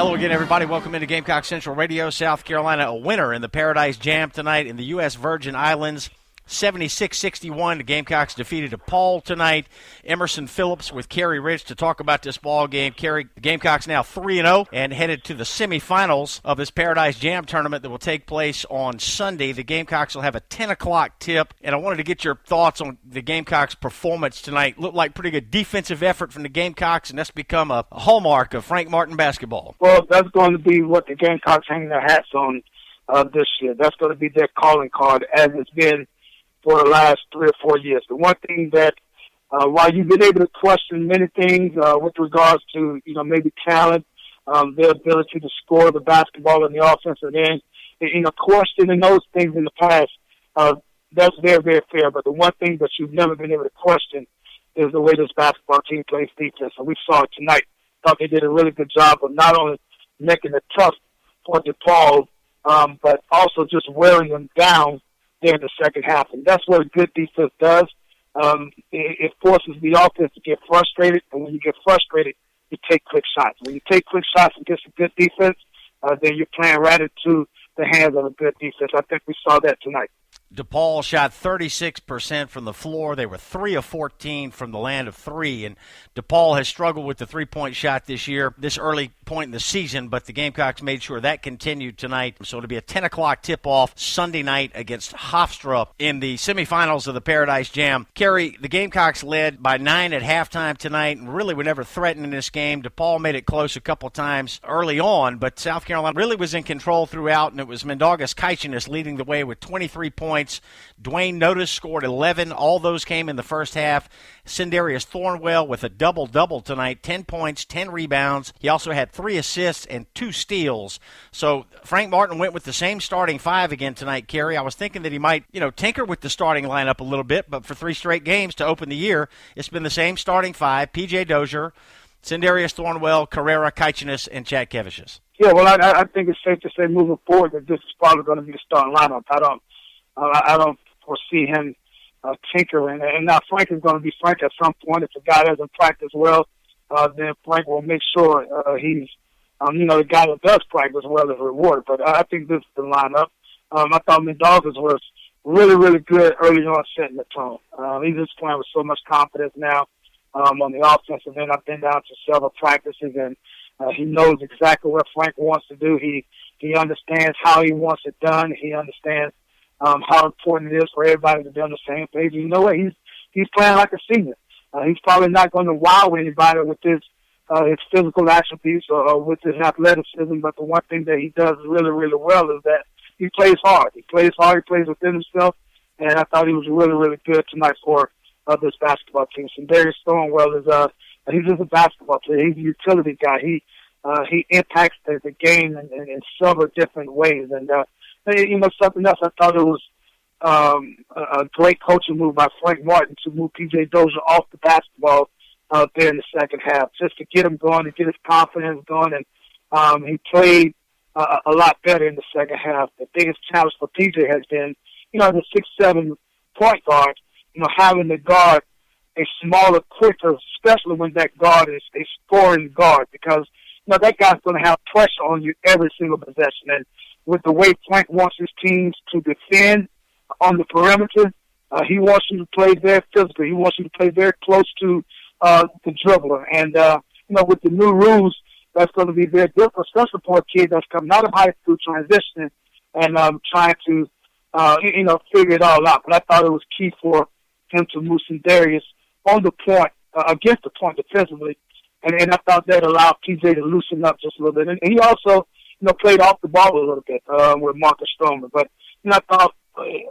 Hello again, everybody. Welcome into Gamecock Central Radio. South Carolina, a winner in the Paradise Jam tonight in the U.S. Virgin Islands. 76-61, the Gamecocks defeated DePaul tonight. Emerson Phillips with Carey Rich to talk about this ball game. The Gamecocks now 3-0 and headed to the semifinals of this Paradise Jam tournament that will take place on Sunday. The Gamecocks will have a 10 o'clock tip, and I wanted to get your thoughts on the Gamecocks' performance tonight. Looked like pretty good defensive effort from the Gamecocks, and that's become a hallmark of Frank Martin basketball. Well, that's going to be what the Gamecocks hang their hats on this year. That's going to be their calling card, as it's been for the last 3 or 4 years. The one thing that, while you've been able to question many things with regards to, maybe talent, their ability to score the basketball in the offensive end, questioning those things in the past, that's very, very fair. But the one thing that you've never been able to question is the way this basketball team plays defense. And we saw it tonight. Thought they did a really good job of not only making it tough for DePaul, but also just wearing them down there in the second half. And that's what a good defense does. It forces the offense to get frustrated, and when you get frustrated, you take quick shots. When you take quick shots against a good defense, then you're playing right into the hands of a good defense. I think we saw that tonight. DePaul shot 36% from the floor. They were 3 of 14 from the land of 3. And DePaul has struggled with the three-point shot this year, this early point in the season, but the Gamecocks made sure that continued tonight. So it'll be a 10 o'clock tip-off Sunday night against Hofstra in the semifinals of the Paradise Jam. Carey, the Gamecocks led by 9 at halftime tonight and really were never threatened in this game. DePaul made it close a couple times early on, but South Carolina really was in control throughout, and it was Mendoga's Kaichenis leading the way with 23 points. Dwayne Notice scored 11. All those came in the first half. Sindarius Thornwell with a double-double tonight, 10 points, 10 rebounds. He also had 3 assists and 2 steals. So Frank Martin went with the same starting 5 again tonight, Carey. I was thinking that he might, tinker with the starting lineup a little bit, but for 3 straight games to open the year, it's been the same starting 5, P.J. Dozier, Sindarius Thornwell, Carrera, Kaichenis, and Chad Kevicius. Yeah, well, I think it's safe to say moving forward that this is probably going to be the starting lineup. I don't foresee him tinkering. And now Frank is going to be Frank at some point. If the guy doesn't practice well, then Frank will make sure he's, the guy that does practice well is rewarded. But I think this is the lineup. I thought Mendoza's was really, really good early on setting the tone. He's just playing with so much confidence now on the offensive end. I've been down to several practices, and he knows exactly what Frank wants to do. He understands how he wants it done. He understands how important it is for everybody to be on the same page. And you know what? He's playing like a senior. He's probably not going to wow anybody with his physical attributes or with his athleticism, but the one thing that he does really, really well is that he plays hard. He plays hard. He plays within himself, and I thought he was really, really good tonight for this basketball team. So Darius Thornwell is he's just a basketball player. He's a utility guy. He impacts the game in several different ways, and something else, I thought it was a great coaching move by Frank Martin to move P.J. Dozier off the basketball there in the second half, just to get him going, to get his confidence going. And he played a lot better in the second half. The biggest challenge for P.J. has been, the 6'7" point guard, having to guard a smaller, quicker, especially when that guard is a scoring guard, because, that guy's going to have pressure on you every single possession. And with the way Frank wants his teams to defend on the perimeter, he wants you to play very physically. He wants you to play very close to the dribbler. And, with the new rules, that's going to be very difficult, especially for a kid that's coming out of high school, transitioning, and trying to, figure it all out. But I thought it was key for him to move Sindarius on the point, against the point defensively. And I thought that allowed PJ to loosen up just a little bit. And he also, played off the ball a little bit with Marcus Stroman. But, I thought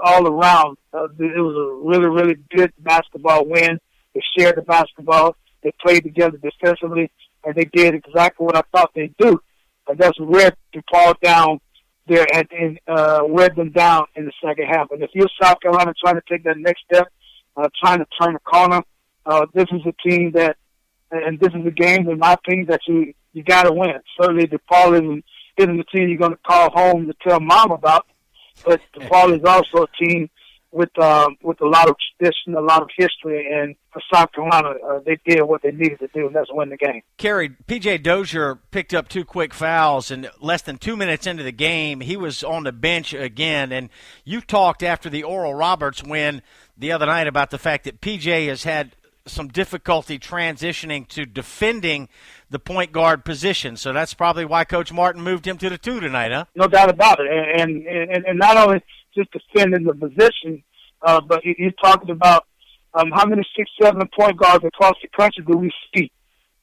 all around it was a really, really good basketball win. They shared the basketball. They played together defensively, and they did exactly what I thought they'd do. And that's read DePaul down there and read them down in the second half. And if you're South Carolina trying to take that next step, trying to turn the corner, this is a team that, and this is a game, in my opinion, that you got to win. Certainly DePaul isn't the team you're going to call home to tell mom about, but DePaul is also a team with a lot of tradition, a lot of history, and for South Carolina, they did what they needed to do, and that's win the game. Carey, P.J. Dozier picked up 2 quick fouls, and less than 2 minutes into the game, he was on the bench again. And you talked after the Oral Roberts win the other night about the fact that P.J. has had some difficulty transitioning to defending the point guard position. So that's probably why Coach Martin moved him to the 2 tonight, huh? No doubt about it. And not only just defending the position, but he's talking about how many 6'7" point guards across the country do we see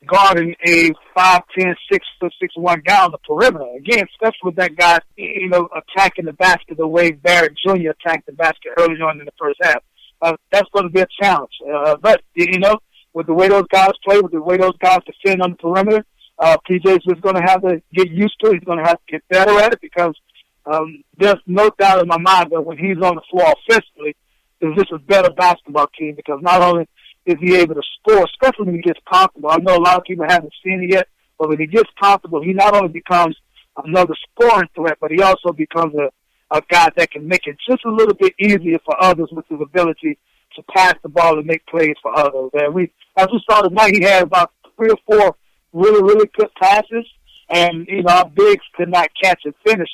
guarding a 5'10", 6'1" guy on the perimeter. Again, especially with that guy, attacking the basket the way Barrett Jr. attacked the basket early on in the first half. That's going to be a challenge. But with the way those guys play, with the way those guys defend on the perimeter, PJ's just going to have to get used to it. He's going to have to get better at it because there's no doubt in my mind that when he's on the floor offensively, it's just a better basketball team because not only is he able to score, especially when he gets comfortable. I know a lot of people haven't seen it yet, but when he gets comfortable, he not only becomes another scoring threat, but he also becomes a guy that can make it just a little bit easier for others with his ability to pass the ball and make plays for others. And as we saw tonight, he had about 3 or 4 really, really good passes, and our bigs could not catch and finish.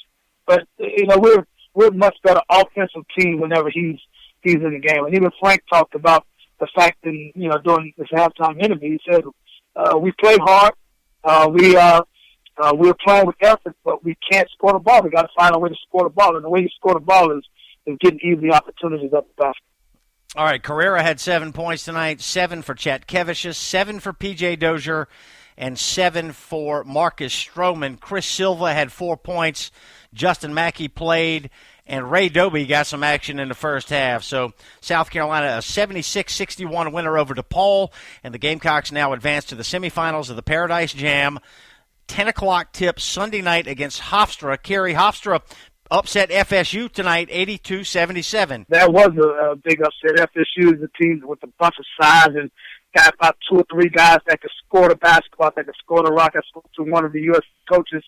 But we're a much better offensive team whenever he's in the game. And even Frank talked about the fact that during this halftime interview, he said we play hard, we're playing with effort, but we can't score the ball. We got to find a way to score the ball, and the way you score the ball is getting easy opportunities up the basket. All right, Carrera had 7 points tonight, 7 for Chatkevicius, 7 for P.J. Dozier, and 7 for Marcus Stroman. Chris Silva had 4 points. Justin Mackey played, and Ray Doby got some action in the first half. So South Carolina, a 76-61 winner over DePaul, and the Gamecocks now advance to the semifinals of the Paradise Jam. 10 o'clock tip Sunday night against Hofstra. Carey, Hofstra upset FSU tonight, 82-77. That was a big upset. FSU is a team with a bunch of size and got about 2 or 3 guys that could score the basketball, that could score the rock. I spoke to one of the U.S. coaches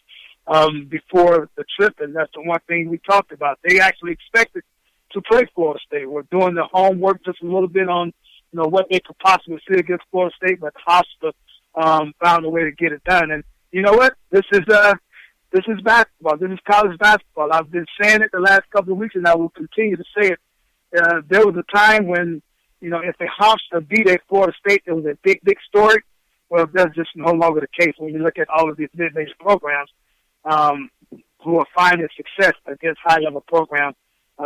before the trip, and that's the one thing we talked about. They actually expected to play Florida State. We're doing the homework just a little bit on what they could possibly see against Florida State, but Hofstra found a way to get it done. And you know what? This is basketball. This is college basketball. I've been saying it the last couple of weeks, and I will continue to say it. There was a time when, if a Hofstra beat a Florida State, it was a big, big story. Well, that's just no longer the case when you look at all of these mid-major programs who are finding success against high-level programs.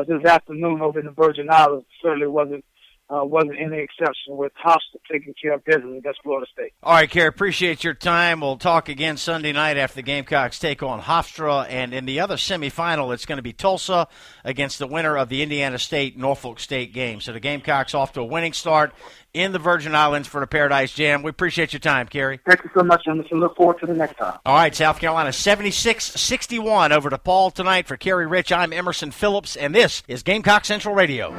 This afternoon over in the Virgin Islands certainly wasn't any exception with Hofstra taking care of business against Florida State. All right, Carey, appreciate your time. We'll talk again Sunday night after the Gamecocks take on Hofstra. And in the other semifinal, it's going to be Tulsa against the winner of the Indiana State-Norfolk State game. So the Gamecocks off to a winning start in the Virgin Islands for the Paradise Jam. We appreciate your time, Carey. Thank you so much, Emerson. Look forward to the next time. All right, South Carolina 76-61 over DePaul tonight. For Carey Rich, I'm Emerson Phillips, and this is Gamecock Central Radio.